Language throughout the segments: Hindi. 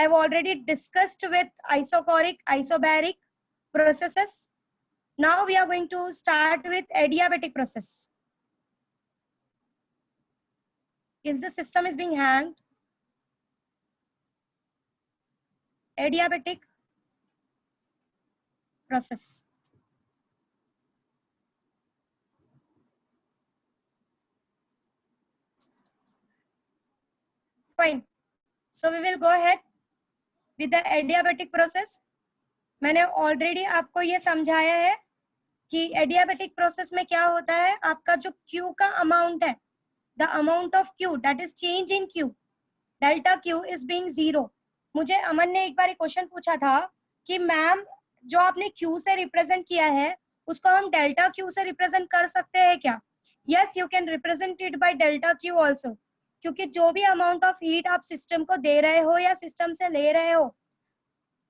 I've already discussed with isochoric, isobaric processes. Now we are going to start with adiabatic process. Is the system is being hanged? Adiabatic process. Fine. So we will go ahead with the adiabatic process. मैंने ऑलरेडी आपको ये समझाया है कि एडियाबेटिक प्रोसेस में क्या होता है. आपका जो Q का अमाउंट है, the amount of Q, that is change in Q, delta Q is being 0. मुझे अमन ने एक बार क्वेश्चन पूछा था कि मैम जो आपने Q से रिप्रेजेंट किया है उसको हम डेल्टा Q से रिप्रेजेंट कर सकते हैं क्या? Yes, you can represent it by delta Q also, क्योंकि जो भी अमाउंट ऑफ हीट आप सिस्टम को दे रहे हो या सिस्टम से ले रहे हो,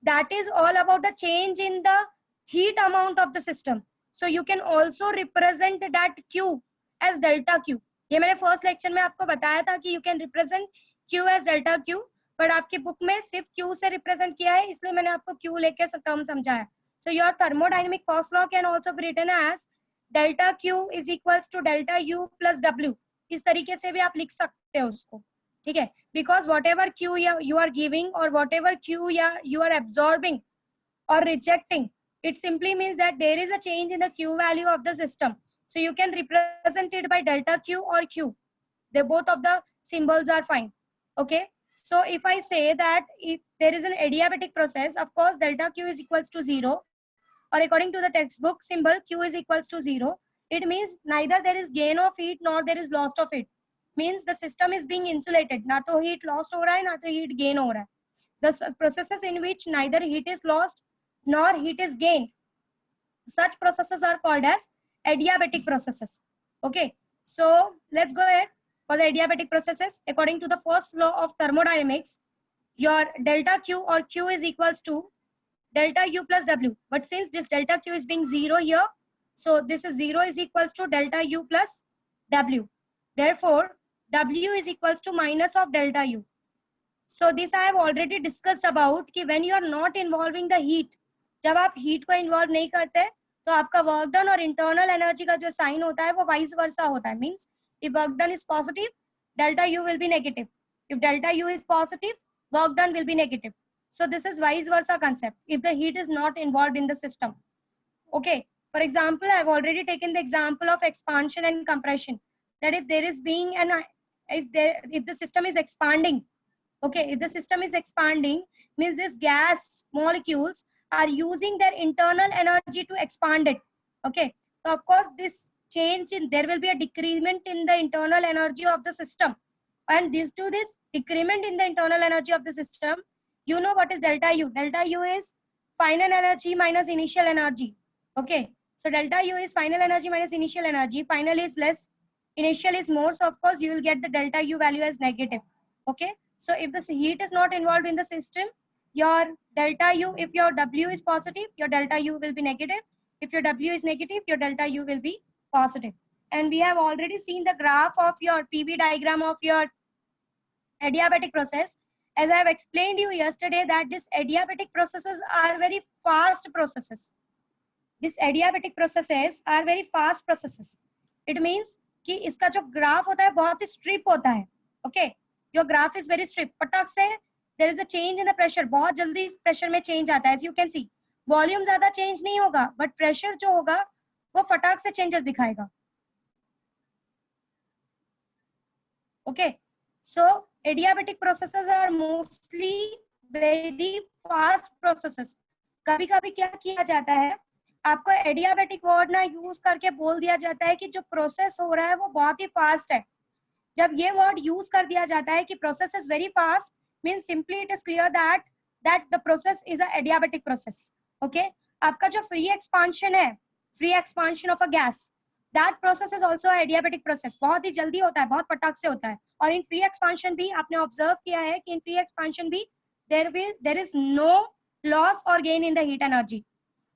that is all about the change in the heat amount of the system. So you can also represent that Q as delta Q. ये मैंने फर्स्ट लेक्चर में आपको बताया था कि you can represent Q as delta Q, but आपकी बुक में सिर्फ Q से रिप्रेजेंट किया है, इसलिए मैंने आपको Q लेके टर्म समझाया. So your thermodynamic first law can also be written as delta Q is equals to delta U plus W. इस तरीके से भी आप लिख सकते हो उसको, ठीक है. Because whatever Q you are giving और whatever Q you are absorbing और rejecting, it simply means that there is a change in the Q value of the system. So you can represent it by delta Q or Q. They both of the symbols are fine. Okay. So if I say that if there is an adiabatic process, of course delta Q is equals to 0, or according to the textbook symbol Q is equals to 0. It means neither there is gain of heat nor there is loss of heat. Means the system is being insulated. ना तो heat lost हो रहा है, ना तो heat gain हो रहा है. The processes in which neither heat is lost nor heat is gained, such processes are called as adiabatic processes. Okay, so let's go ahead for the adiabatic processes. According to the first law of thermodynamics, your delta Q or Q is equals to delta U plus W. But since this delta Q is being 0 here, so this is 0 is equals to delta U plus W. Therefore, W is equals to minus of delta U. So this I have already discussed about कि when you are not involving the heat, जब आप heat को involve नहीं करते तो आपका work done और internal energy का जो sign होता है वो vice versa होता है. Means if work done is positive, delta U will be negative. If delta U is positive, work done will be negative. So this is vice versa concept if the heat is not involved in the system. Okay. For example, I have already taken the example of expansion and compression. That if there is being an if the system is expanding, okay, if the system is expanding, means this gas molecules are using their internal energy to expand it. Okay, so of course this change in there will be a decrement in the internal energy of the system, and this to this decrement in the internal energy of the system, you know what is delta U? Delta U is final energy minus initial energy. Okay, so delta U is final energy minus initial energy. Final is less, initial is more, so of course you will get the delta U value as negative. Okay, so if the heat is not involved in the system, your delta U, if your W is positive, your delta U will be negative. If your W is negative, your delta U will be positive. And we have already seen the graph of your PV diagram of your adiabatic process. As I have explained you yesterday that these adiabatic processes are very fast processes. These adiabatic processes are very fast processes. It means कि इसका जो ग्राफ होता है बहुत ही स्ट्रिप होता है. Okay, your graph is very strict. फटाक से there is a change in the pressure. बहुत जल्दी प्रेशर में चेंज आता है. As you can see, volume ज्यादा चेंज नहीं होगा, बट प्रेशर जो होगा वो फटाक से चेंजेस दिखाएगा. Okay, so adiabatic processes are mostly very fast processes. कभी कभी क्या किया जाता है, आपको एडियाबेटिक वर्ड ना यूज करके बोल दिया जाता है कि जो प्रोसेस हो रहा है वो बहुत ही फास्ट है. जब ये वर्ड यूज कर दिया जाता है कि process is very fast, means simply it is clear that the process is a adiabatic process. Okay, आपका जो फ्री एक्सपांशन है, free expansion of a gas, that process is also adiabatic process. बहुत ही जल्दी होता है, बहुत फटाक से होता है. और इन फ्री एक्सपांशन भी आपने ऑब्जर्व किया है कि इन फ्री एक्सपांशन भी देयर इज नो लॉस और gain in the heat energy.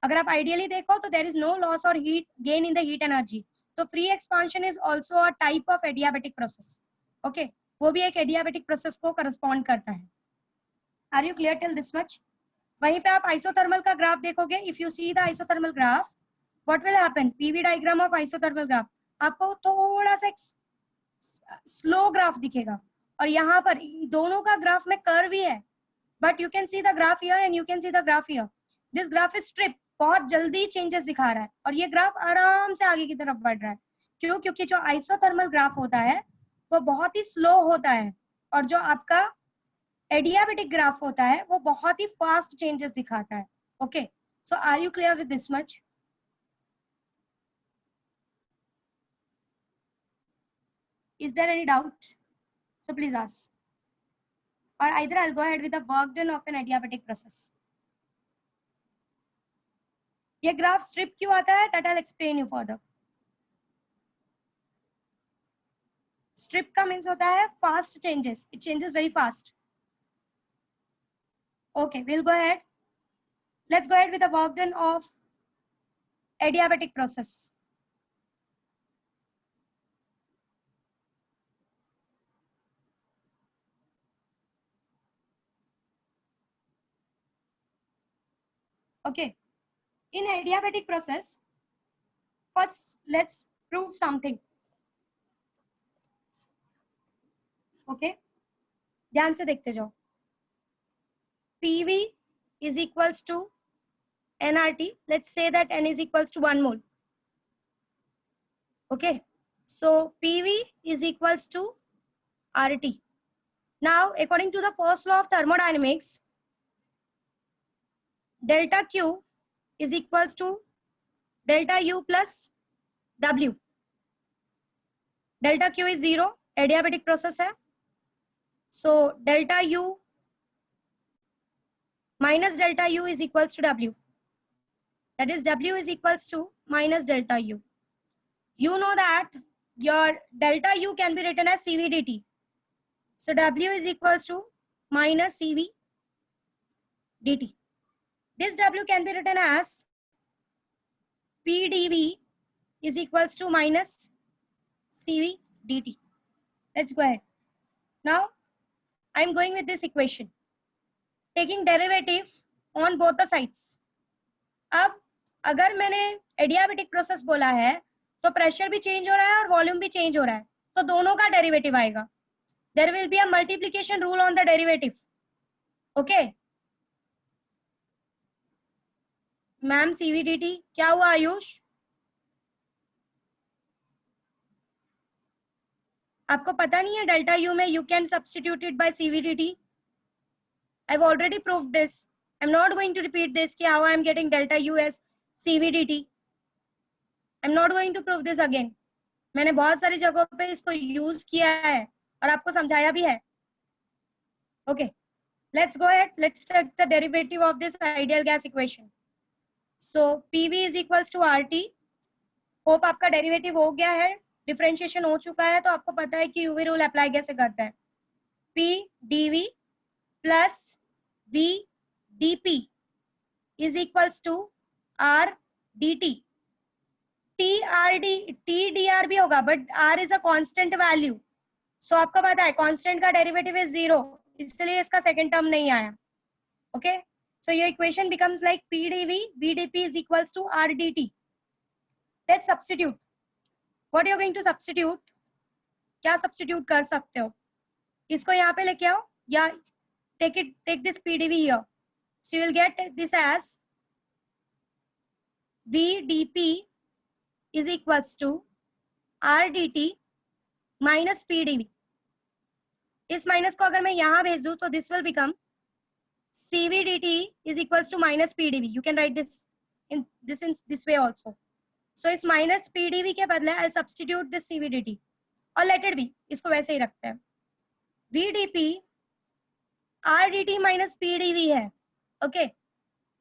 अगर आप आइडियली देखो तो देयर इज नो लॉस और heat gain in the heat energy. तो free expansion is also a type of adiabatic process. Okay, वो भी एक एडियाबेटिक प्रोसेस को करस्पॉन्ड करता है. Are you clear till this much? वहीं पे आप आइसोथर्मल का ग्राफ देखोगे, if you see the isothermal graph, what will happen? PV diagram of isothermal graph, आपको थोड़ा सा स्लो ग्राफ दिखेगा, और यहाँ पर दोनों का ग्राफ में कर्व ही है, but you can see the graph here and you can see the graph here. This graph is strip, बहुत जल्दी चेंजेस दिखा रहा है, और ये ग्राफ आराम से आगे की तरफ बढ़ रहा है. क्यों? क्योंकि जो आइसोथर्मल ग्राफ होता है वो बहुत ही स्लो होता है, और जो आपका एडियाबेटिक ग्राफ होता है वो बहुत ही फास्ट चेंजेस दिखाता है. Okay, so are you clear with this much? Is there any doubt? So please ask. Or either I'll go ahead with the work done of an adiabatic process. ये ग्राफ स्ट्रिप क्यों आता है? That I'll explain you further. Strip का मीन्स होता है fast changes, it changes very fast. Okay, we'll go ahead. Let's go ahead with the work done of adiabatic process. Okay, in adiabatic process, first let's prove something. Okay, ध्यान से देखते जाओ. PV is equals to nRT. Let's say that N is equals to 1 mole. Okay, so PV is equals to RT. Now, according to the first law of thermodynamics, delta Q is equals to delta U plus W. Delta Q is 0, adiabatic process है. So delta U minus delta U is equals to W. That is W is equals to minus delta U. You know that your delta U can be written as CV dt. So W is equals to minus CV dt. This W can be written as PdV is equals to minus CV dt. Let's go ahead. Now, I'm going with this equation, taking derivative on both the sides. अब अगर मैंने एडियाबेटिक प्रोसेस बोला है तो प्रेशर भी चेंज हो रहा है और वॉल्यूम भी चेंज हो रहा है, तो दोनों का डेरिवेटिव आएगा. There will be a multiplication rule on the derivative. Okay ma'am, C V D T क्या हुआ आयुष? आपको पता नहीं है डेल्टा यू में you can substitute it by C V D T? I have already proved this. I am not going to repeat this कि how I am getting delta U as C V D T. I am not going to prove this again. मैंने बहुत सारी जगहों पे इसको यूज किया है और आपको समझाया भी है. Okay, let's go ahead. Let's take the derivative of this ideal gas equation. So PV is equals to RT. Hope आपका डेरिवेटिव हो गया है, डिफरेंशिएशन हो चुका है, तो आपको पता है कि यूवी रूल अप्लाई कैसे करता है. P dV plus V dP is equals to R dt. T dr भी होगा, but R is a constant value. So आपको पता है कांस्टेंट का डेरिवेटिव इज 0, इसलिए इसका सेकंड टर्म नहीं आया. Okay, so your equation becomes like PdV VdP is equals to RdT. Let's substitute. What you are going to substitute? क्या सब्स्टिट्यूट कर सकते हो? इसको यहाँ पे लेके आओ, या take this PdV here. So you will get this as VdP is equals to RdT minus PdV. इस माइनस को अगर मैं यहाँ भेज दूं तो this will become CVDT is equals to minus PdV. You can write this in this way also. So इस minus PdV के बदले I'll substitute this CVDT और let it be. इसको वैसे ही रखते हैं. VdP RdT minus PdV है. Okay.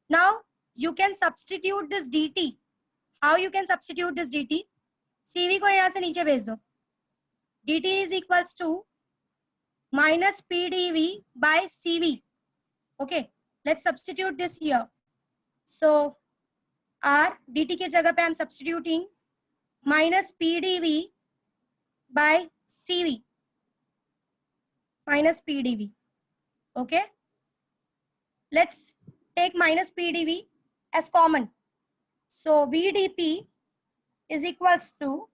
Now you can substitute this DT. How you can substitute this DT? CV को यहाँ से नीचे भेज दो. DT is equals to minus PdV by CV. Okay, let's substitute this here. So R dt के जगह पे I'm substituting minus PdV by CV. Minus PdV. Okay, let's take minus PdV as common. So VdP is equals to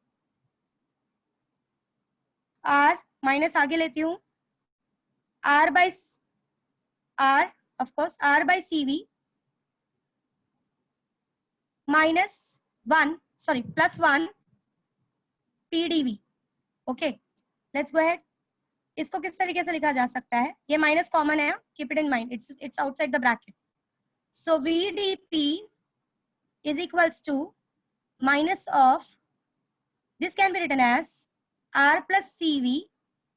R, minus आगे लेती हूँ, R by R, of course, R by CV minus 1, sorry, plus 1 PdV. Okay, let's go ahead. इसको किस तरीके से लिखा जा सकता है? ये माइनस कॉमन है, keep it in mind, it's outside the bracket. So VdP is equals to minus of, this can be written as R plus CV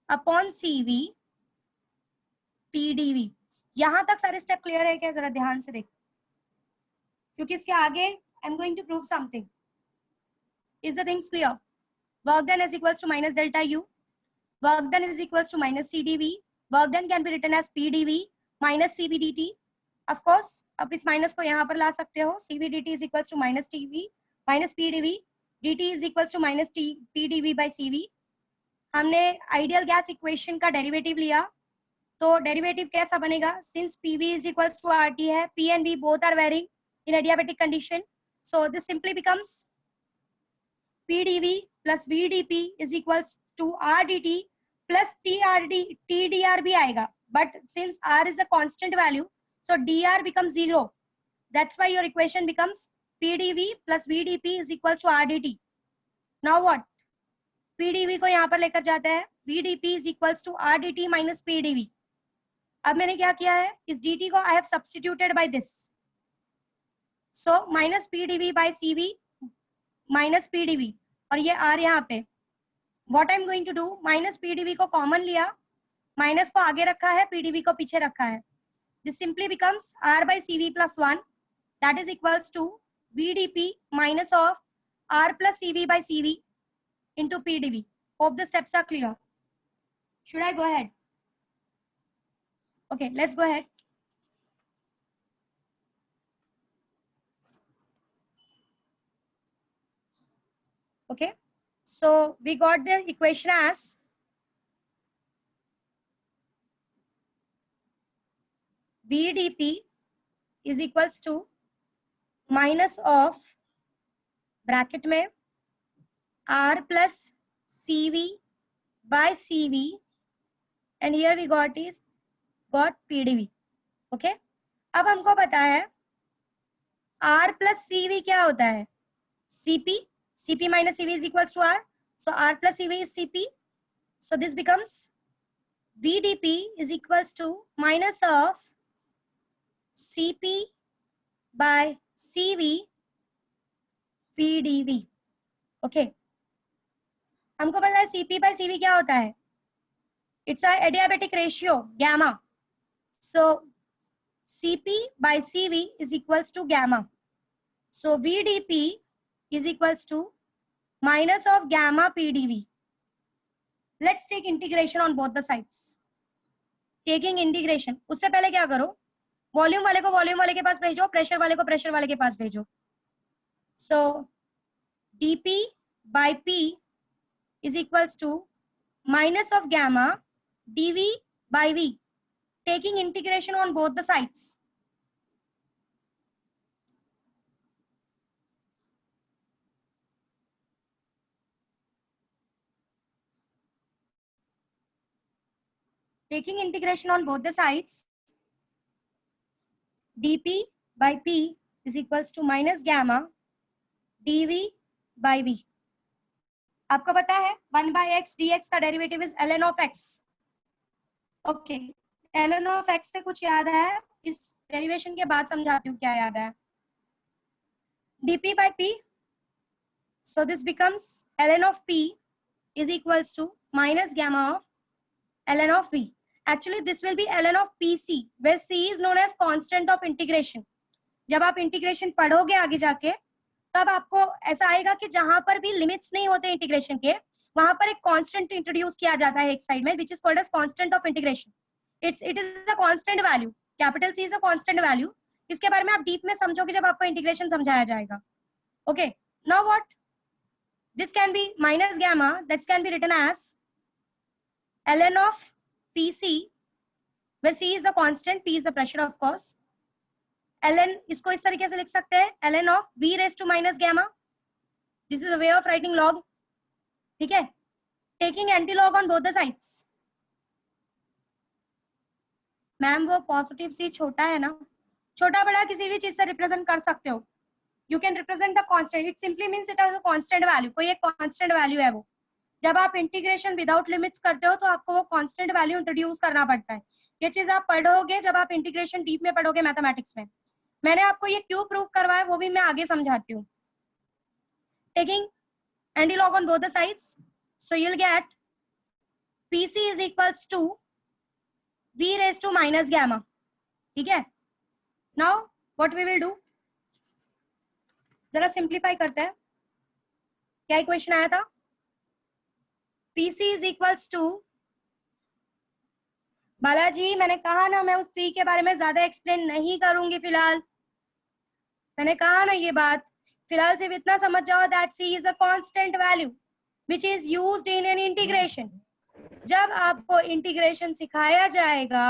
upon CV PdV. यहां तक सारे स्टेप क्लियर है क्या? जरा ध्यान से देख, क्योंकि इसके आगे I am going to prove something. Is the things clear? Work done is equals to minus delta U, work done is equals to minus CdV, work done can be written as PdV minus CVDT. Of course अब इस माइनस को यहाँ पर ला सकते हो. CVDT is equals to minus TV minus PdV, DT is equals to minus PdV by CV. हमने आइडियल गैस इक्वेशन का डेरिवेटिव लिया, तो डेरिवेटिव कैसा बनेगा? Since PV is equals to RT है, P and V both are varying in adiabatic condition, so this simply becomes PdV plus VdP is equals to RdT plus TDR भी आएगा, but since R is a constant value, so DR becomes 0. That's why your equation becomes PdV plus VdP is equals to RdT. Now what? PdV को यहाँ पर लेकर जाते हैं, VdP is equals to RdT minus PdV. अब मैंने क्या किया है, इस dt को I have substituted by this, so minus PdV by CV minus PdV, और ये R यहाँ पे. What I am going to do, minus PdV को कॉमन लिया, माइनस को आगे रखा है, PdV को पीछे रखा है. This simply becomes R by CV plus 1, that is equals to VdP minus of R plus CV by CV into PdV. Hope the steps are clear. Should I go ahead? Okay, let's go ahead. Okay, so we got the equation as VdP is equals to minus of bracket में R plus CV by CV, and here we got PdV. Okay, अब हमको पता है R plus CV क्या होता है? CP minus CV is equals to R, so R plus CV is CP, so this becomes VdP is equals to minus of CP by CV PdV. Okay, हमको पता है CP by CV क्या होता है? It's a adiabatic ratio gamma. So CP by CV is equals to gamma. So VdP is equals to minus of gamma PdV. Let's take integration on both the sides. Taking integration, उससे पहले क्या करो, वॉल्यूम वाले को वॉल्यूम वाले के पास भेजो, प्रेशर वाले को प्रेशर वाले के पास भेजो. So dP by P is equals to minus of gamma dV by V. Taking integration on both the sides. Taking integration on both the sides, dP by P is equals to minus gamma dV by V. आपको पता है 1 by x dx का derivative is ln of x. Okay, ln of x से कुछ याद है? इस डेरिवेशन के बाद समझाती हूँ क्या याद है. dP by P, so this becomes ln of P is equals to minus gamma of ln of V. Actually this will be ln of PC, where C is known as constant of integration. जब आप इंटीग्रेशन पढ़ोगे आगे जाके, तब आपको ऐसा आएगा कि जहां पर भी लिमिट्स नहीं होते इंटीग्रेशन के, वहां पर एक कांस्टेंट इंट्रोड्यूस किया जाता है एक साइड में, which is called as constant of integration. It is a constant value, capital C is a constant value. इसके बारे में आप डीप में समझोगे जब आपको इंटीग्रेशन समझाया जाएगा. Okay, now what, this can be minus gamma, that can be written as ln of PC, where C is the constant, P is the pressure of course, ln, इसको इस तरीके से लिख सकते हैं, ln of v raise to minus gamma, this is a way of writing log, ठीक है, taking antilog on both the sides. Ma'am वो पॉजिटिव सी छोटा है ना, छोटा बड़ा किसी भी चीज से रिप्रेजेंट कर सकते हो, you can represent the constant, it simply means it has a constant value, कोई एक कांस्टेंट वैल्यू है वो। जब आप इंटीग्रेशन विदाउट लिमिट्स करते हो तो आपको वो कांस्टेंट वैल्यू इंट्रोड्यूस करना पड़ता है। ये चीज आप पढ़ोगे जब आप इंटीग्रेशन डीप में पढ़ोगे मैथमेटिक्स में। मैंने आपको ये क्यों प्रूव करवाया वो भी मैं आगे समझाती हूँ। Taking antilog on both the sides, so you will get PC is equals to V raised to minus gamma, ठीक है। Now what we will do, जरा सिंप्लीफाई करते हैं। क्या इक्वेशन आया था, PC is equals to, Balaji मैंने कहा ना मैं उस C के बारे में ज्यादा एक्सप्लेन नहीं करूंगी फिलहाल, मैंने कहा ना ये बात, फिलहाल सिर्फ इतना समझ जाओ that C is a constant value which is used in an integration। जब आपको इंटीग्रेशन सिखाया जाएगा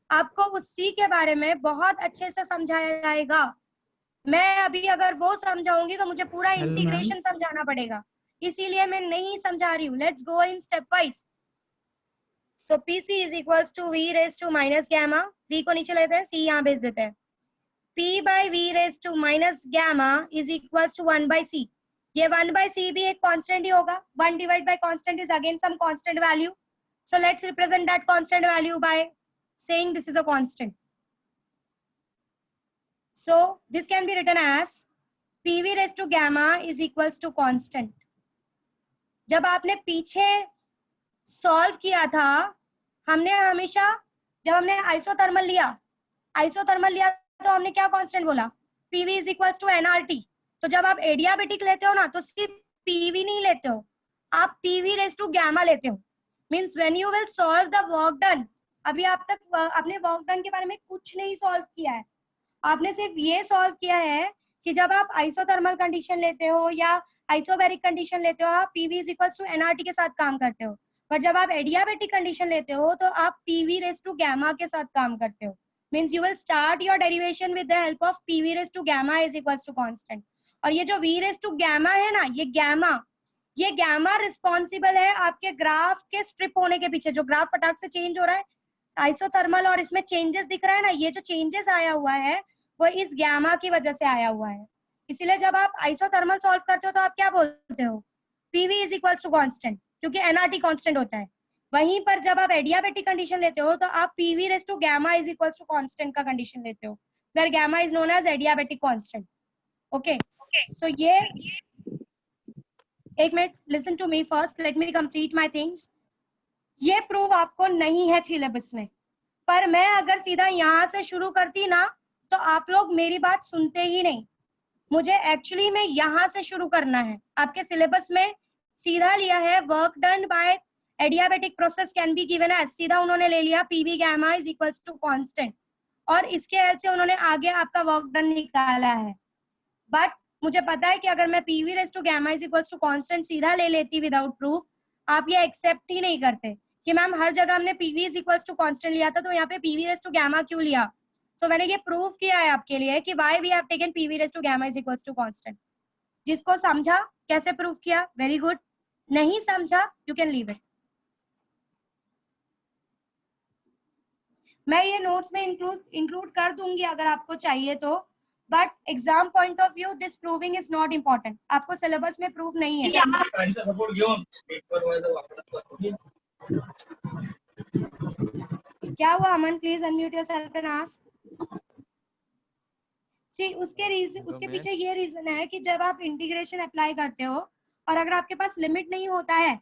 आपको उस C के बारे में बहुत अच्छे से समझाया जाएगा। मैं अभी अगर वो समझाऊंगी तो मुझे पूरा इंटीग्रेशन समझाना पड़ेगा, इसीलिए मैं नहीं समझा रही हूँ। Let's go in stepwise. So PC is equals to V raise to minus gamma, V को नीचे लेते हैं, C यहाँ भेज देते हैं। P by V raise to minus gamma is equals to 1 by C। ये 1 बाई C भी एक कांस्टेंट ही होगा, 1 divide by constant is again some constant value, so let's represent that constant value by saying this is a constant. So this can be written as PV raised to gamma is equals to constant. जब आपने पीछे सॉल्व किया था हमने हमेशा, जब हमने आइसोथर्मल लिया तो हमने क्या कांस्टेंट बोला, PV is equals to nRT। तो जब आप एडियाबेटिक लेते हो ना तो सिर्फ PV नहीं लेते हो, आप PV raised to gamma लेते हो। Means when you will solve the work done, अभी आप तक आपने वर्क डन के बारे में कुछ नहीं सॉल्व किया है, आपने सिर्फ ये सॉल्व किया है कि जब आप आइसोथर्मल कंडीशन लेते हो या आइसोबैरिक कंडीशन लेते हो आप PV is equals to nRT के साथ काम करते हो, पर जब आप एडियाबेटिक कंडीशन लेते हो तो आप PV रेज टू गैमा के साथ काम करते हो। Means you will start your derivation with the help of PV raise to gamma is equals to constant. और ये जो V रेज टू गैमा है ना, ये गैमा रिस्पॉन्सिबल है आपके ग्राफ के स्ट्रिप होने के पीछे। जो ग्राफ फटाक से चेंज हो रहा है आइसोथर्मल और इसमें चेंजेस दिख रहा है ना, ये जो चेंजेस आया हुआ है वो इस गैमा की वजह से आया हुआ है। इसीलिए जब आप आइसोथर्मल सॉल्व करते हो तो आप क्या बोलते हो, PV is equals to constant, क्योंकि nRT कांस्टेंट होता है। वहीं पर जब आप एडियाबेटिक कंडीशन लेते हो तो आप PV raise to gamma is equals to constant का कंडीशन लेते हो, where gamma is known as adiabatic constant. Okay, so ये एक minute, listen to me first, let me complete my things. ये प्रूव आपको नहीं है सिलेबस में, पर मैं अगर सीधा यहाँ से शुरू करती ना तो आप लोग मेरी बात सुनते ही नहीं। मुझे एक्चुअली में यहाँ से शुरू करना है। आपके सिलेबस में सीधा लिया है work done by adiabatic process can be given as, सीधा उन्होंने ले लिया PV gamma is equals to constant और इसके हेल्प से उन्होंने आगे आपका वर्क डन निकाला है। बट मुझे पता है कि अगर मैं PV raise to gamma is equals to constant सीधा ले लेती विदाउट प्रूफ, आप ये एक्सेप्ट ही नहीं करते कि मैम हर जगह हमने PV is equals to constant लिया था तो यहाँ पे PV रेज टू गैमा क्यों लिया। सो मैंने ये प्रूव किया है आपके लिए कि why we have taken PV raise to gamma is equals to constant. जिसको समझा कैसे प्रूव किया, वेरी गुड, नहीं समझा यू कैन लीव इट। मैं ये नोट्स में इंक्लूड कर दूंगी अगर आपको चाहिए तो, but exam point of view this proving is not important. आपको सिलेबस में प्रूव नहीं है। क्या हुआ Aman, please unmute yourself and ask. See उसके पीछे ये रीजन है कि जब आप इंटीग्रेशन अप्लाई करते हो और अगर आपके पास लिमिट नहीं होता है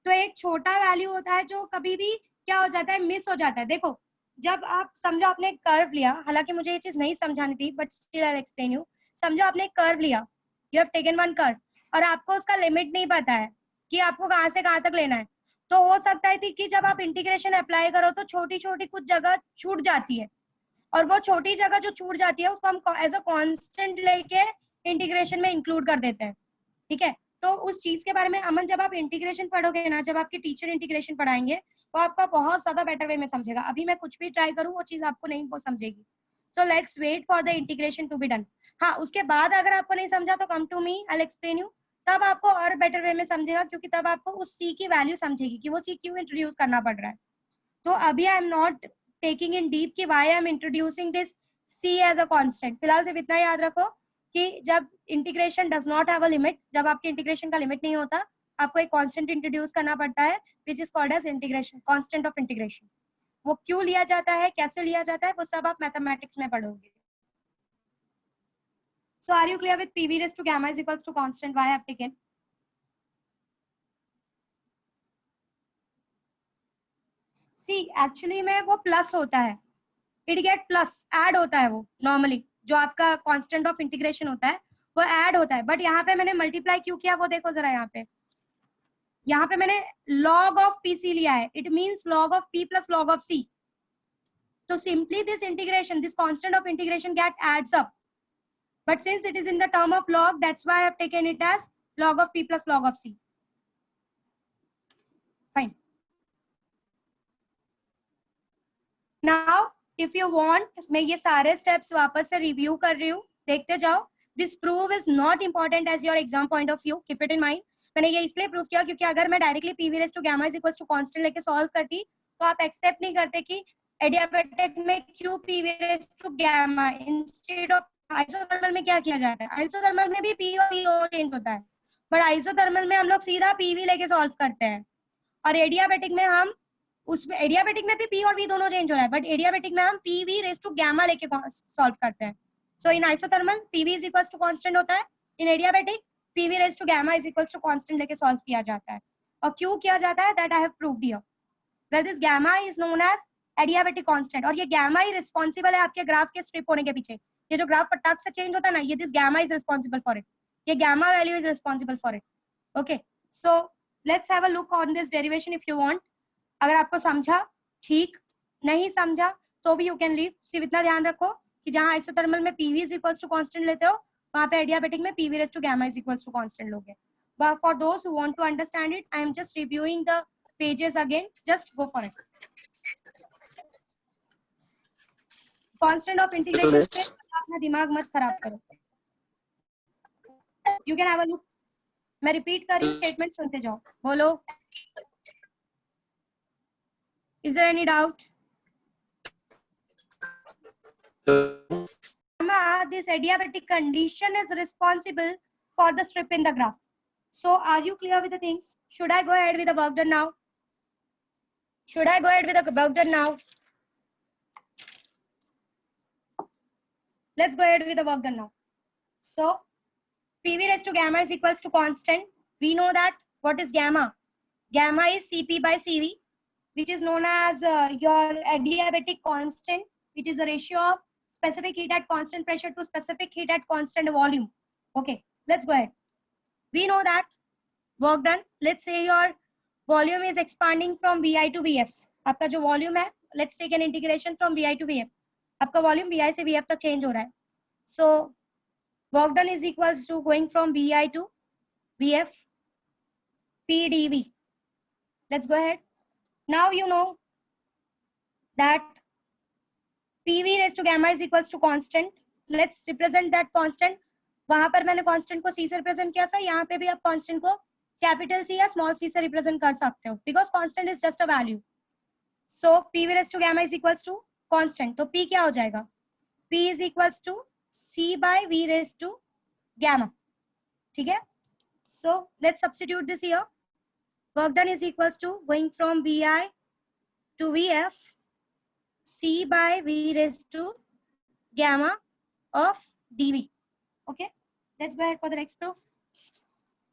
तो एक छोटा वैल्यू होता है जो कभी भी क्या हो जाता है, मिस हो जाता है। देखो जब आप समझो आपने एक कर्व लिया, हालांकि मुझे ये चीज नहीं समझानी थी but still I will explain you. समझो आपने एक कर्व लिया, you have taken one curve और आपको उसका लिमिट नहीं पता है कि आपको कहाँ से कहाँ तक लेना है, तो हो सकता है कि जब आप इंटीग्रेशन अप्लाई करो तो छोटी छोटी कुछ जगह छूट जाती है और वो छोटी जगह जो छूट जाती है उसको हम एज अ कांस्टेंट लेके इंटीग्रेशन में इंक्लूड कर देते हैं। ठीक है, तो उस चीज के बारे में अमन जब आप इंटीग्रेशन पढ़ोगे ना, जब आपके टीचर इंटीग्रेशन पढ़ाएंगे तो आपका बहुत ज्यादा बेटर वे में समझेगा। अभी मैं कुछ भी ट्राई करूँ वो चीज आपको नहीं समझेगी। So let's wait for the integration to be done. हाँ, उसके बाद अगर आपको नहीं समझा तो come to me, I'll explain you. तब आपको और बेटर वे में समझेगा, क्योंकि तब आपको उस C की वैल्यू समझेगी कि वो C क्यों इंट्रोड्यूस करना पड़ रहा है. तो अभी I am not taking in deep कि why I am introducing this C as a constant. फिलहाल सिर्फ इतना याद रखो कि जब integration does not have a limit, जब आपके इंटीग्रेशन का लिमिट नहीं होता, आपको एक कांस्टेंट इंट्रोड्यूस करना पड़ता है which is called as integration, constant of integration. वो क्यों लिया जाता है, कैसे लिया जाता है, वो सब आप मैथमेटिक्स में पढ़ोगे. So are you clear with PV raised to gamma is equals to constant? Why I have taken? See, actually में वो प्लस होता है, इट गेट प्लस ऐड होता है. वो नॉर्मली जो आपका कांस्टेंट ऑफ इंटीग्रेशन होता है वो ऐड होता है, बट यहाँ पे मैंने मल्टीप्लाई क्यों किया वो देखो जरा. यहाँ पे मैंने log of PC लिया है. It means log of P plus log of C. So simply this integration, this constant of integration get adds up. But since it is in the term of log, that's why I have taken it as log of P plus log of C. Fine. Now, if you want, मैं ये सारे steps वापस से review कर रही हूँ, देखते जाओ. This proof is not important as your exam point of view. Keep it in mind. मैंने ये इसलिए प्रूव किया क्योंकि अगर मैं directly PV raised to gamma is equals to constant लेके सॉल्व करती तो आप एक्सेप्ट नहीं करते कि एडियाबेटिक में क्यों PV raised to gamma instead of. Isothermal में क्या किया जाता है, आइसोथर्मल में भी P और V चेंज होता है, बट आइसोथर्मल में हम लोग सीधा PV लेके सॉल्व करते हैं. और एडियाबेटिक में हम उसमें, एडियाबेटिक में भी P और V दोनों चेंज हो रहा है, बट एडियाबेटिक में हम PV raised to gamma लेके सॉल्व करते हैं. So in isothermal PV is equals to constant होता है, in adiabatic PV raised to gamma is equals to constant लेके सॉल्व किया जाता है. और क्यों किया जाता है that I have proved here. Where this gamma is known as adiabatic constant. और ये gamma ही रिस्पॉन्सिबल है आपके ग्राफ के स्ट्रिप होने के पीछे. ये जो ग्राफ फटाक से चेंज होता है ना, ये this gamma is responsible for it. ये gamma value is responsible for it. Okay, so let's have a look on this derivation if you want. अगर आपको समझा ठीक, नहीं समझा तो भी you can leave. सिर्फ इतना ध्यान रखो कि जहाँ आइसोथर्मल में PV is equals to constant लेते हो, वहाँ पे एडियाबेटिक में PV raised to gamma is equals to constant लोगे. But for those who want to understand it, I am just reviewing the pages again. Just go for it. Constant of integration पे अपना दिमाग मत खराब करो. You can have a look. मैं रिपीट कर रही हूँ, स्टेटमेंट सुनते जाओ. बोलो. Is there any doubt? This adiabatic condition is responsible for the strip in the graph. So are you clear with the things? Should I go ahead with the work done now? Should I go ahead with the work done now? Let's go ahead with the work done now. So PV raised to gamma is equals to constant. We know that. What is gamma? Gamma is Cp by Cv, which is known as your adiabatic constant, which is the ratio of specific heat at constant pressure to specific heat at constant volume. Okay, let's go ahead. We know that. Work done. Let's say your volume is expanding from Vi to Vf. आपका जो volume है, let's take an integration from Vi to Vf. आपका volume Vi से Vf तक change हो रहा है. So work done is equals to going from Vi to Vf P dV. Let's go ahead. Now you know that PV raised to gamma is equals to constant. Let's represent that constant. वहां पर मैंने constant को C से represent किया था, यहाँ पे भी आप constant को capital C या small c से represent कर सकते हो, because constant is just a value. So PV raised to gamma is equals to constant. तो P क्या हो जाएगा? P is equals to C by V raised to gamma. ठीक है? So let's substitute this here. Work done is equals to going from Vi to Vf C by V raised to gamma of dV. Okay, let's go ahead for the next proof.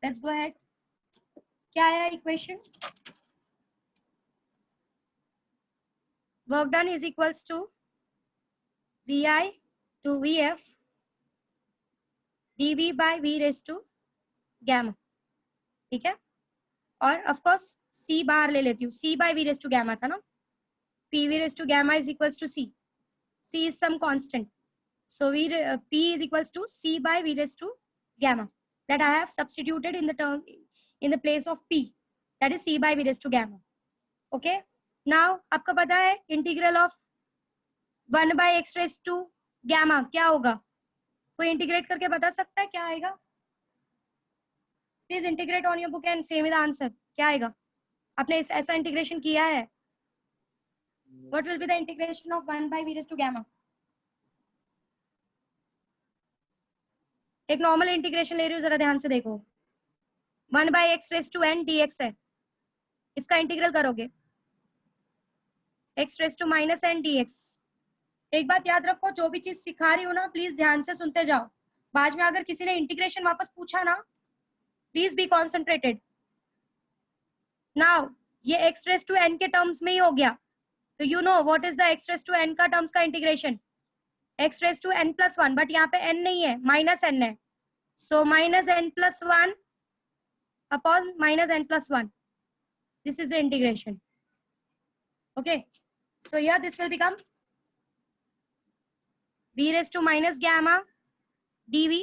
Let's go ahead. क्या आया equation? Work done is equals to Vi to Vf dV by V raised to gamma. ठीक है? और of course C बाहर ले लेती हूँ. C by V raised to gamma था ना? PV raised to gamma is equals to C. C is some constant. So P is equals to C by V raised to gamma. That I have substituted in the term in the place of P. That is C by V raised to gamma. Okay. Now आपको पता है integral of 1 by x raised to gamma क्या होगा? कोई इंटीग्रेट करके बता सकता है क्या आएगा? Please integrate on your book and से मी द आंसर. क्या आएगा? आपने ऐसा इंटीग्रेशन किया है? What will be the integration of 1 by v raised to gamma? एक नॉर्मल इंटीग्रेशन ले रही हूँ, जरा ध्यान से देखो. 1 by x raised to n dx है, इसका इंटीग्रल करोगे x raised to minus n dx. एक बात याद रखो, जो भी चीज सिखा रही हूँ ना, प्लीज ध्यान से सुनते जाओ. बाद में अगर किसी ने इंटीग्रेशन वापस पूछा ना, प्लीज बी कॉन्सेंट्रेटेड. नाउ ये x raised to n के टर्म्स में ही हो गया, तो you know what is the x raised to n का टर्म्स का integration? x raised to n plus 1, but यहाँ पे n नहीं है, माइनस n है. So minus n plus 1 upon minus n plus 1. This is the integration. Okay. So here this will become v raised to minus gamma dv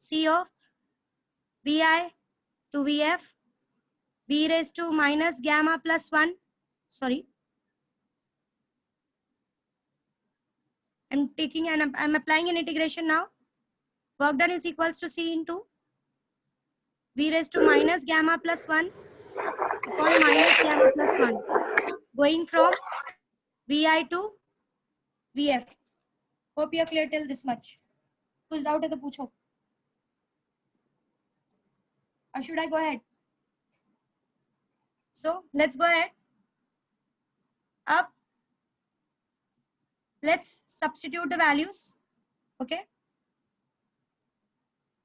c of vi to vf v raised to minus gamma plus 1. Sorry. I'm taking and I'm applying an integration now. Work done is equals to c into v raised to minus gamma plus 1 upon minus gamma plus 1. Going from vi to vf. Hope you are clear till this much. कुछ डाउट है तो पूछो. Or should I go ahead? So let's go ahead. Up. Let's substitute the values. Okay.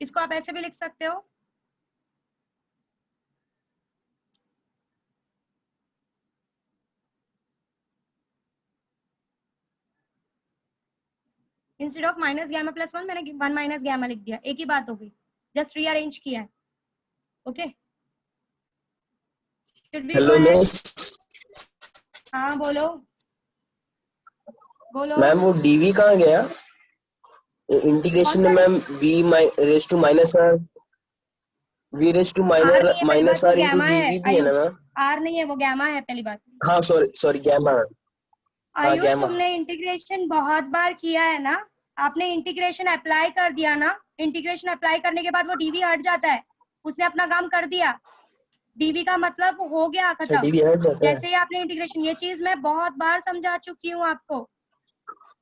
इसको आप ऐसे भी लिख सकते हो. Instead of minus gamma plus 1 मैंने 1 माइनस गैमा लिख दिया. एक ही बात हो गई, जस्ट रीअरेंज किया है. ओके. Hello miss. हाँ बोलो बोलो. मैम वो डीवी कहाँ गया इंटीग्रेशन में? Ma'am v raise to minus r, v raise to minus r into dv भी है ना मैम? आर नहीं है, वो गैमा है पहली बात. हाँ सॉरी गैमा. आयुष तुमने इंटीग्रेशन बहुत बार किया है ना, आपने इंटीग्रेशन अप्लाई कर दिया ना. इंटीग्रेशन अप्लाई करने के बाद वो डीवी हट जाता है. उसने अपना काम कर दिया. डीवी का मतलब हो गया खत्म. जैसे ही आपने इंटीग्रेशन, ये चीज मैं बहुत बार समझा चुकी हूँ आपको.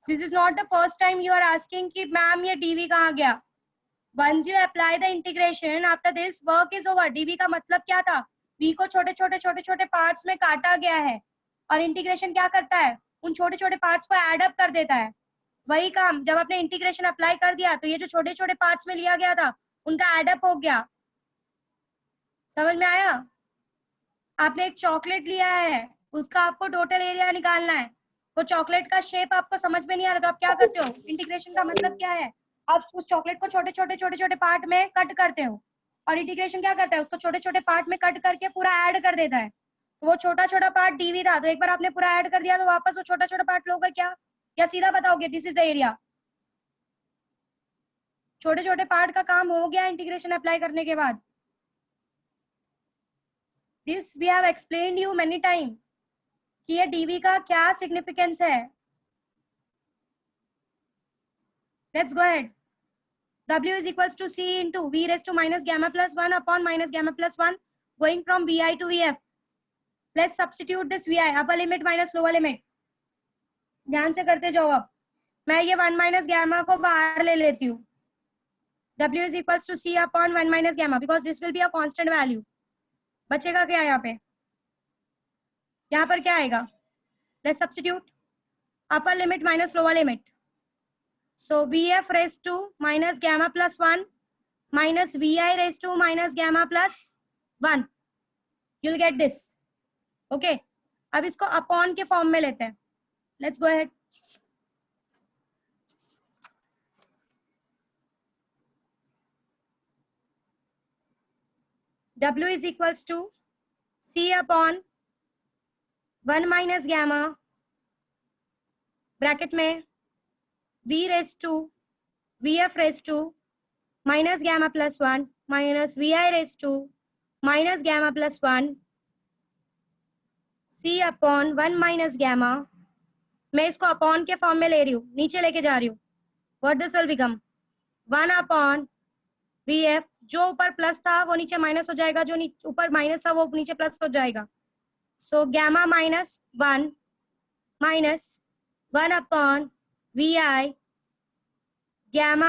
This is not the first time you are asking कि मैम ये डीवी कहाँ गया. Once you apply the integration, after this work is over. Dv का मतलब क्या था? वी को छोटे छोटे पार्ट्स में काटा गया है, और इंटीग्रेशन क्या करता है? उन छोटे छोटे पार्ट्स को एड अप कर देता है. वही काम जब आपने इंटीग्रेशन अप्लाई कर दिया, तो ये जो छोटे छोटे पार्ट्स में लिया गया था, उनका एड अप हो गया. समझ में आया? आपने एक चॉकलेट लिया है, उसका आपको टोटल एरिया निकालना है. वो चॉकलेट का शेप आपको समझ में नहीं आ रहा, तो आप क्या करते हो? इंटीग्रेशन का मतलब क्या है? आप उस चॉकलेट को छोटे छोटे पार्ट में कट करते हो, और इंटीग्रेशन क्या करता है? उसको छोटे छोटे पार्ट में कट करके पूरा ऐड कर देता है. तो वो छोटा छोटा पार्ट डीवी था, तो एक बार आपने पूरा ऐड कर दिया, तो वापस वो छोटा छोटा पार्ट लोगे क्या, या सीधा बताओगे दिस इज द एरिया? छोटे छोटे पार्ट का काम हो गया इंटीग्रेशन अप्लाई करने के बाद. This we have explained you many time कि ये डीवी का क्या सिग्निफिकेंस है. Let's go ahead. W is equals to C into V raised to minus gamma plus 1 upon minus gamma plus 1 going from VI to VF. Let's substitute this VI, upper limit minus lower limit. ध्यान से करते जाओ. अब मैं ये 1 minus gamma को बाहर ले लेती हूँ. W is equals to C upon 1 minus gamma because this will be a constant value. बचेगा क्या यहाँ पे? यहाँ पर क्या आएगा? Let's substitute upper limit minus lower limit. So VF raised to minus gamma plus 1 minus VI raised to minus gamma plus 1. You'll get this. Okay. अब इसको अपॉन के फॉर्म में लेते हैं. Let's go ahead. W is equals to C upon 1 minus gamma bracket में V raised to VF raised to minus gamma plus 1 minus VI raised to minus gamma plus 1 C upon 1 minus gamma मैं इसको अपॉन के फॉर्म में ले रही हूँ, नीचे लेके जा रही हूँ. What this will become 1 upon VF. जो ऊपर प्लस था वो नीचे माइनस हो जाएगा, जो ऊपर माइनस था वो नीचे प्लस हो जाएगा. So gamma minus 1 minus 1 upon VI gamma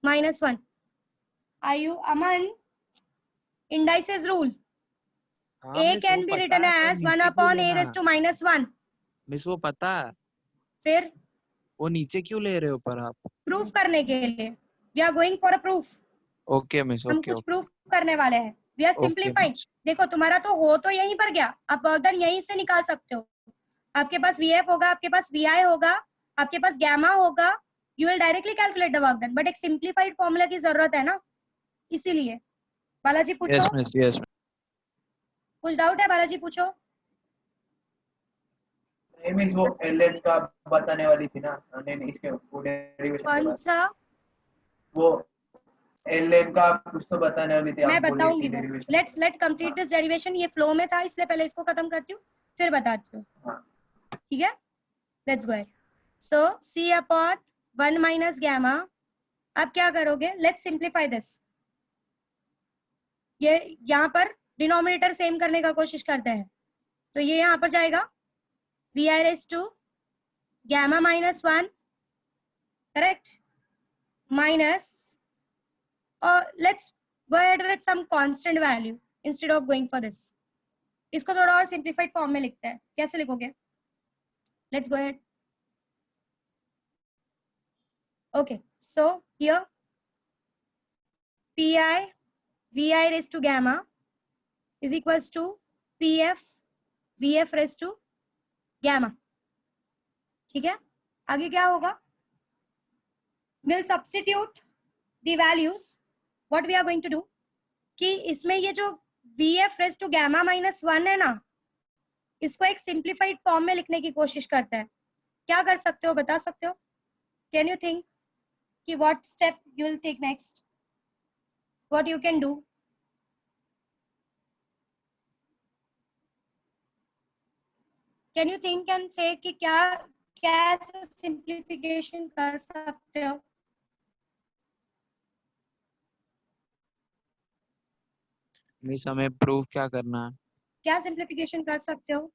minus 1. Are you Aman? Indices rule. हाँ A मिस, वो can be पता written है, पर as 1 नीचे क्यों upon A लेना? raised to minus 1. मिस वो पता है, फिर वो नीचे क्यों ले रहे हो पर आप? प्रूफ करने के लिए. We are going for a proof. Okay miss, हम ओके कुछ प्रूफ करने वाले हैं. We are okay simplifying. Miss. देखो तुम्हारा तो हो तो यहीं पर गया, आप वर्क डन यहीं से निकाल सकते हो. आपके पास VF होगा, आपके पास VI होगा, आपके पास गैमा होगा. You will directly calculate the work done. But एक simplified formula की जरूरत है ना, इसीलिए. बालाजी पूछो. Yes miss, yes. कुछ डाउट है बालाजी, पूछो. मींस वो एलएन का बताने वाली थी ना, नहीं इसके डेरिवेशन के कौन बाद सा? वो एलएन का कुछ तो बताने वाली थी. मैं आप बोल रही बताऊंगी थी वो. Derivation. Let complete this derivation. ये फ्लो में था इसलिए पहले इसको खत्म करती हूँ, फिर बताती हूँ. हाँ. ठीक है, let's go ahead. So C upon 1 minus gamma. आप क्या करोगे? Let's simplify this. ये यहाँ पर डिनोमिनेटर सेम करने का कोशिश करते हैं, तो ये यहाँ पर जाएगा VI raise to gamma minus 1, correct, minus, और let's go ahead with some constant value instead of going for this. इसको थोड़ा और simplified form में लिखते हैं. कैसे लिखोगे? Let's go ahead. Okay, so here PI VI raised to gamma is equals to PF VF raised to gamma. ठीक है, आगे क्या होगा? We'll substitute the values. What we are going to do कि इसमें ये जो VF raised to gamma minus 1 है ना, इसको एक simplified form में लिखने की कोशिश करते हैं. क्या कर सकते हो, बता सकते हो? Can you think कि what step you will take next? What you can do? Can you think and say कि क्या ऐसे simplification कर सकते हो? मिस हमें प्रूफ क्या करना है? क्या सिंप्लीफिकेशन कर सकते हो?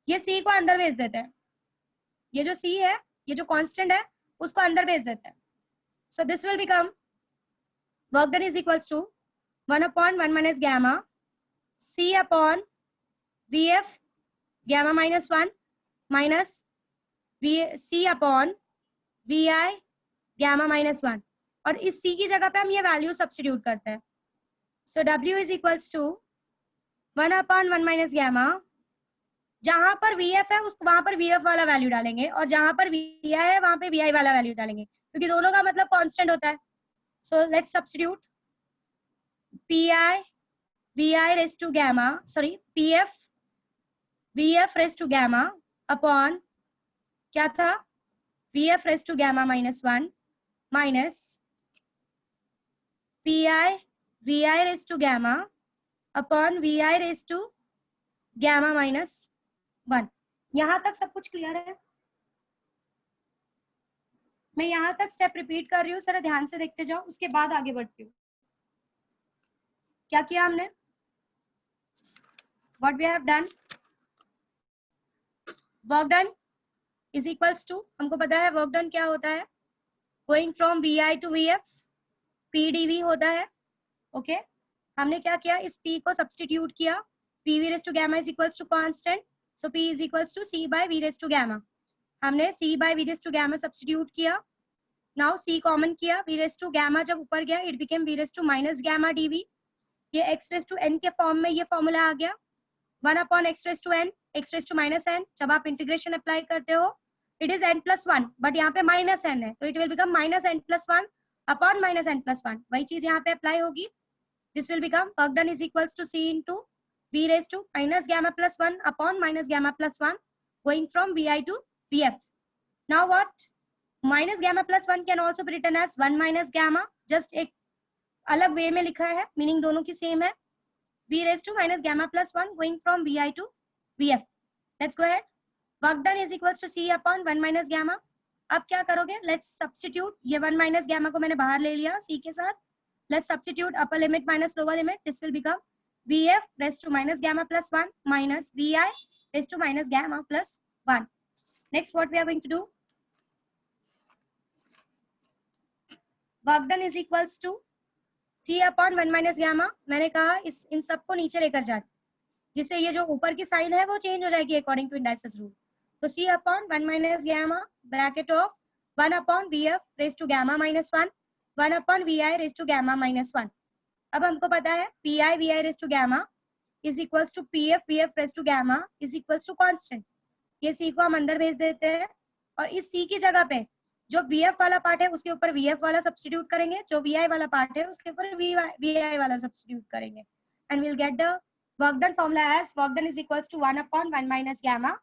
ये C को अंदर भेज देते हैं. ये जो C है, ये जो कांस्टेंट है, उसको अंदर भेज देते हैं. So this will become work done is equals to 1 upon 1 minus gamma C upon VF gamma minus 1 minus C upon VI gamma minus 1. और इस C की जगह पे हम ये वैल्यू सब्स्टिट्यूट करते हैं. So W is equals to 1 upon 1 minus gamma. जहां पर VF है उसको वहां पर VF वाला वैल्यू डालेंगे, और जहां पर VI है वहां पे VI वाला वैल्यू डालेंगे, क्योंकि दोनों का मतलब कांस्टेंट होता है. So let's substitute PI VI raised to gamma, sorry, PF VF raised to gamma upon क्या था? VF raised to gamma minus 1 minus PI VI raised to gamma upon VI raised to gamma minus 1. यहां तक सब कुछ क्लियर है? मैं यहां तक स्टेप रिपीट कर रही हूँ, जरा ध्यान से देखते जाओ, उसके बाद आगे बढ़ती हूँ. क्या किया हमने? What we have done? Work done is equals to, हमको पता है work done क्या होता है, going from VI to VF PdV होता है. ओके, हमने क्या किया, इस P को सब्स्टिट्यूट किया. PV raised to gamma is equals to constant, so P is equals to C by V raised to gamma. हमने C by V raised to gamma substitute किया. Now C कॉमन किया, V raised to gamma जब ऊपर गया, it became V raised to minus gamma dV. ये x raised to n के फॉर्म में ये फॉर्मूला आ गया. 1 upon x raised to n, x raised to minus n. जब आप इंटीग्रेशन अप्लाई करते हो, it is n plus 1, but यहाँ पे minus n है, तो it will become minus n plus 1 upon minus n plus 1. वही चीज यहाँ पे अप्लाई होगी. This will become work done is equals to C into V raised to minus gamma plus 1 upon minus gamma plus 1, going from VI to VF. Now what? Minus gamma plus 1 can also be written as 1 minus gamma. Just एक अलग वे में लिखा है, मीनिंग दोनों की सेम है. V raised to minus gamma plus 1 going from VI to VF. Let's go ahead. Work done is equals to c upon 1 minus gamma. अब क्या करोगे, लेट्स सब्स्टिट्यूट, ये 1 माइनस गैमा को मैंने बाहर ले लिया सी के साथ, let's substitute upper limit minus lower limit, this will become vf raised to minus gamma plus 1 minus vi raised to minus gamma plus 1. Next, what we are going to do, work done is equals to c upon 1 minus gamma। मैंने कहा इस इन सबको नीचे लेकर जा, जिससे ये जो ऊपर की साइन है वो चेंज हो जाएगी अकॉर्डिंग टू इंडाइसिस रूल। तो c upon 1 minus gamma bracket of 1 upon vf raised to gamma minus 1 1 upon vi raised to gamma minus 1। अब हमको पता है pi vi raised to gamma is equals to pf vf raised to gamma is equals to constant। ये c को हम अंदर भेज देते हैं और इस c की जगह पे जो vf वाला पार्ट है उसके ऊपर vf वाला सब्स्टिट्यूट करेंगे, जो vi वाला पार्ट है उसके ऊपर vi वाला सब्स्टिट्यूट करेंगे, and we'll get the work done formula as work done is equals to 1 upon 1 minus gamma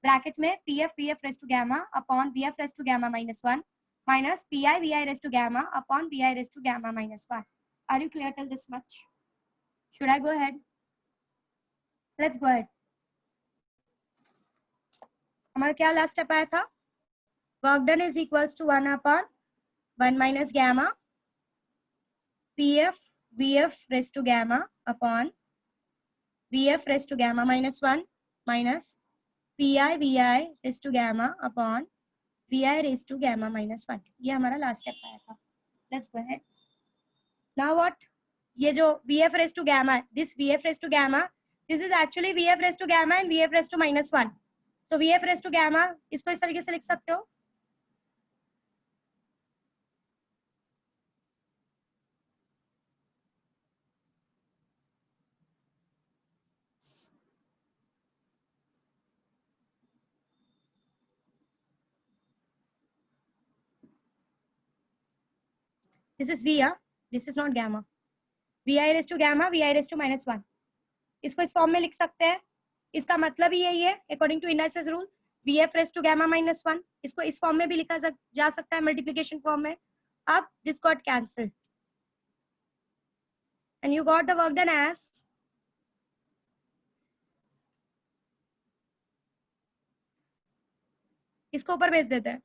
bracket में pf vf raised to gamma upon vf raised to gamma minus 1 minus pi vi raised to gamma upon vi raised to gamma minus 1। Are you clear till this much? Should I go ahead? Let's go ahead. हमारा क्या लास्ट स्टेप आया था, work done is equals to 1 upon 1 minus gamma pf vf raise to gamma upon vf raise to gamma minus 1 minus pi vi raise to gamma upon vi raise to gamma minus 1। ये हमारा लास्ट स्टेप आया था। Let's go ahead. Now what, ये जो vf रेज टू गैमा है, this vf raise to gamma, this is actually vf raise to gamma and vf raise to minus 1। तो vf रेज टू गैमा इसको इस तरीके से लिख सकते हो, this is v, this is not gamma, vi raise to gamma vi raise to minus 1। इसको इस फॉर्म में लिख सकते हैं, इसका मतलब ही यही है according to indices rule, vf raise to gamma minus 1। इसको इस फॉर्म में भी लिखा जा सकता है मल्टीप्लिकेशन फॉर्म में। अब this got cancelled and you got the work done as इसको ऊपर भेज देते हैं,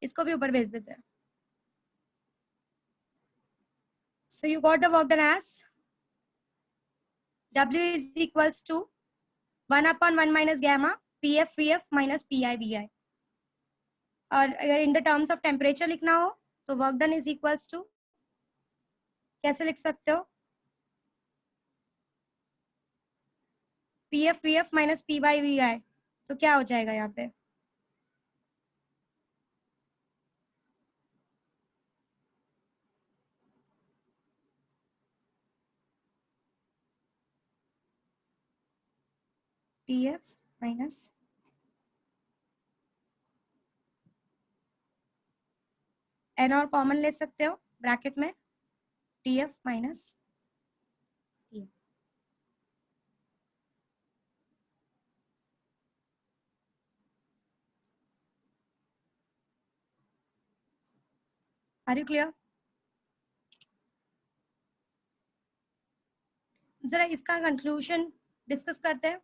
इसको भी ऊपर भेज देते हैं। So you got the work done as W is equals to 1 upon 1 minus gamma pf vf minus pi vi। और अगर in the terms of temperature लिखना हो तो work done is equals to कैसे लिख सकते हो, pf vf minus py vi। तो क्या हो जाएगा यहाँ पे, pf माइनस एन और कॉमन ले सकते हो ब्रैकेट में tf minus t। Are you clear? जरा इसका कंक्लूजन डिस्कस करते हैं।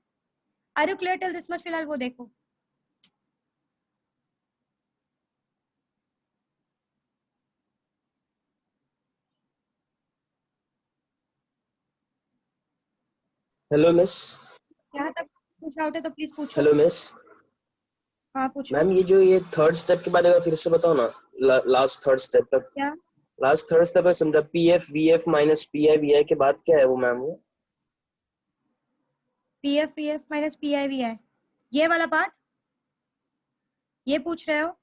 Are you clear till this much? फिलहाल वो देखो, हेलो मिस। यहाँ तक पूछ आउट है तो प्लीज पूछो। Hello miss. हाँ पूछो। मैम ये थर्ड स्टेप के बाद अगर फिर से बताओ ना, लास्ट थर्ड स्टेप तक। क्या लास्ट थर्ड स्टेप है समझा, pf vf minus pi vi के बाद क्या है वो मैम? वो pf vf minus pi vi, ये वाला पार्ट ये पूछ रहे हो?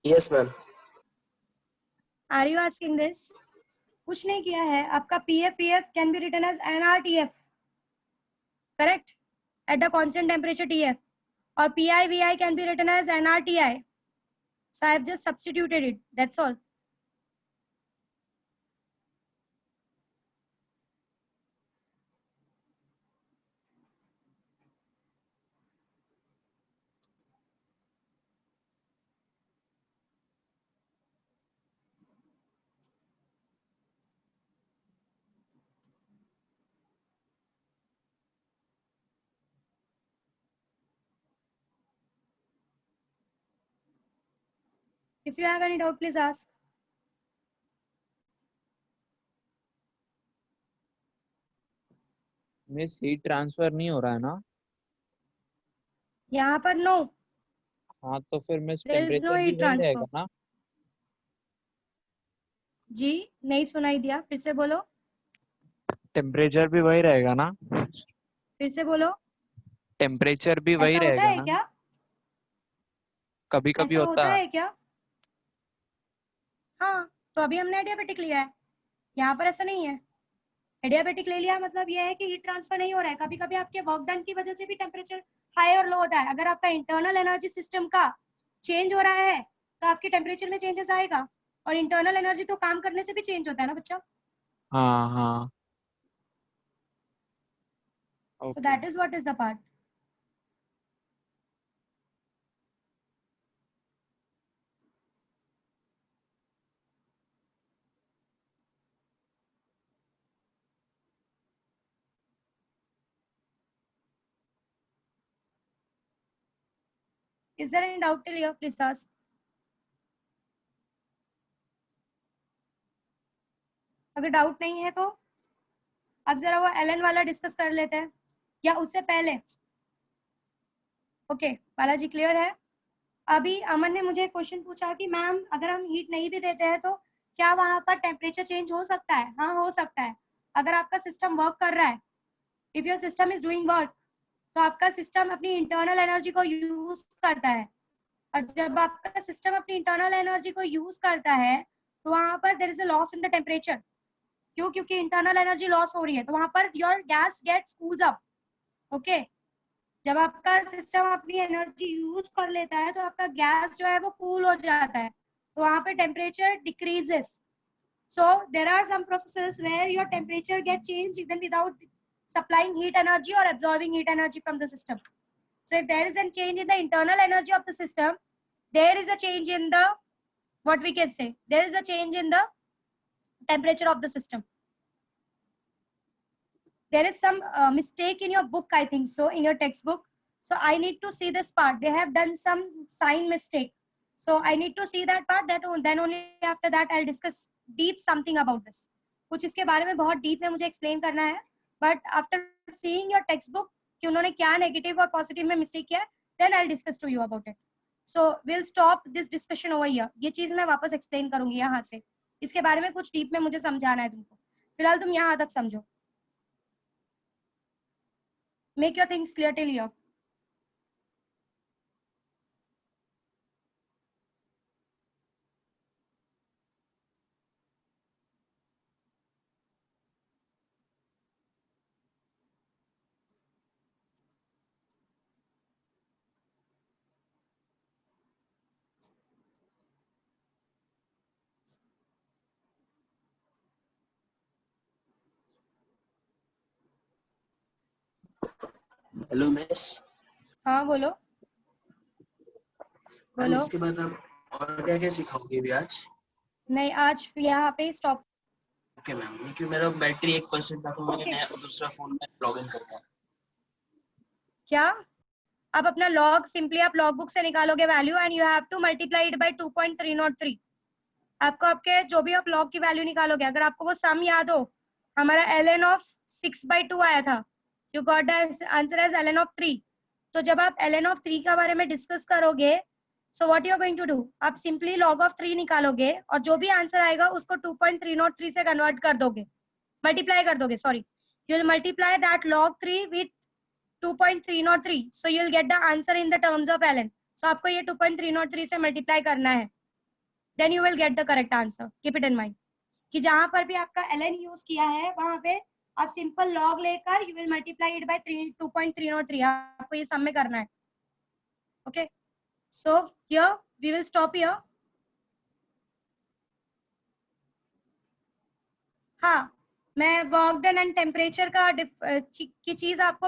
Yes ma'am. Are you asking this? कुछ नहीं किया है, आपका pf vf can be written as nrtf, correct, at the constant temperature tf, और pi vi can be written as nrti, so I have just substituted it, that's all। If you have any doubt, please ask. Miss heat transfer नहीं हो रहा है ना? यहाँ पर नो, हाँ तो फिर miss there is no temperature भी heat वही transfer. रहेगा ना? जी नहीं सुनाई दिया, फिर से बोलो. टेम्परेचर भी वही रहेगा ना? फिर से बोलो. टेम्परेचर भी वही ऐसा होता रहेगा है ना? क्या? कभी कभी ऐसा होता होता है। है क्या? हाँ, तो अभी हमने एडियाबेटिक लिया है, यहाँ पर ऐसा नहीं है. एडियाबेटिक ले लिया मतलब ये है कि हीट ट्रांसफर नहीं हो रहा है. कभी कभी आपके वर्क डन की वजह से भी टेम्परेचर हाई और लो होता है. अगर आपका इंटरनल एनर्जी सिस्टम का चेंज हो रहा है तो आपके टेम्परेचर में चेंजेस आएगा. और इंटरनल एनर्जी तो काम करने से भी चेंज होता है ना बच्चा. हाँ हाँ so okay. That is what is the part. Is there any doubt till here? Please ask. अगर डाउट नहीं है तो अब जरा वो एलन वाला डिस्कस कर लेते हैं, या उससे पहले. ओके बालाजी क्लियर है? अभी अमन ने मुझे क्वेश्चन पूछा कि मैम अगर हम हीट नहीं भी देते हैं तो क्या वहां पर टेम्परेचर चेंज हो सकता है? हाँ हो सकता है. अगर आपका सिस्टम वर्क कर रहा है, if your system is doing work, तो आपका सिस्टम अपनी इंटरनल एनर्जी को यूज करता है. और जब आपका सिस्टम अपनी इंटरनल एनर्जी को यूज करता है तो वहां पर there is a loss in the temperature. क्यों? क्योंकि इंटरनल एनर्जी लॉस हो रही है, तो वहां पर your gas gets cools up. Okay, जब आपका सिस्टम अपनी एनर्जी यूज कर लेता है तो आपका गैस जो है वो कूल हो जाता है, तो वहां पे temperature decreases. So there are some processes where your temperature get changed even without supplying heat energy or absorbing heat energy from the system. So if there is a change in the internal energy of the system, there is a change in the, what we can say, there is a change in the temperature of the system. There is some mistake in your book, I think so, in your textbook. So I need to see this part. They have done some sign mistake. So I need to see that part. Then only after that I'll discuss deep something about this. कुछ इसके बारे में बहुत डीप में मुझे एक्सप्लेन करना है. But after seeing your text book कि उन्होंने क्या नेगेटिव और पॉजिटिव में मिस्टेक किया, then I discuss to you about it. So will stop this discussion over here. ये चीज मैं वापस एक्सप्लेन करूंगी यहाँ से. इसके बारे में कुछ डीप में मुझे समझाना है तुमको. फिलहाल तुम यहाँ तक समझो. Make your things clear till here. Hello miss. हाँ बोलो बोलो. इसके बाद आप और क्या क्या सिखाओगे भी आज? नहीं, आज यहाँ पे स्टॉप. ओके मैम, क्योंकि मेरा बैटरी 1% था तो मैंने Okay. नया दूसरा फोन में लॉग इन करता. क्या? अब अपना लॉग सिंपली आप लॉग बुक से निकालोगे value and you have to multiply it by 2.303. आपको आपके जो भी आप लॉग की वैल्यू निकालोगे, अगर आपको वो सम याद हो, हमारा ln ऑफ 6/2 आया था. You got the answer as ln of 3. तो जब आप ln ऑफ 3 के बारे में डिस्कस करोगे, so what you are going to do, आप सिंपली log ऑफ 3 निकालोगे और जो भी आंसर आएगा उसको 2.303 से कन्वर्ट कर दोगे, मल्टीप्लाई कर दोगे, sorry. You will multiply that log 3 with 2.303, so you will get the answer in the terms of ln. So आपको ये 2.303 से मल्टीप्लाई करना है, then you will get the correct answer. Keep it in mind कि जहां पर भी आपका ln यूज किया है वहां पे आप सिंपल log लेकर you will multiply it by 2.303. आपको ये सम में करना है. Okay, so here we will stop here. हाँ, मैं वर्क डन एंड टेम्परेचर का की चीज आपको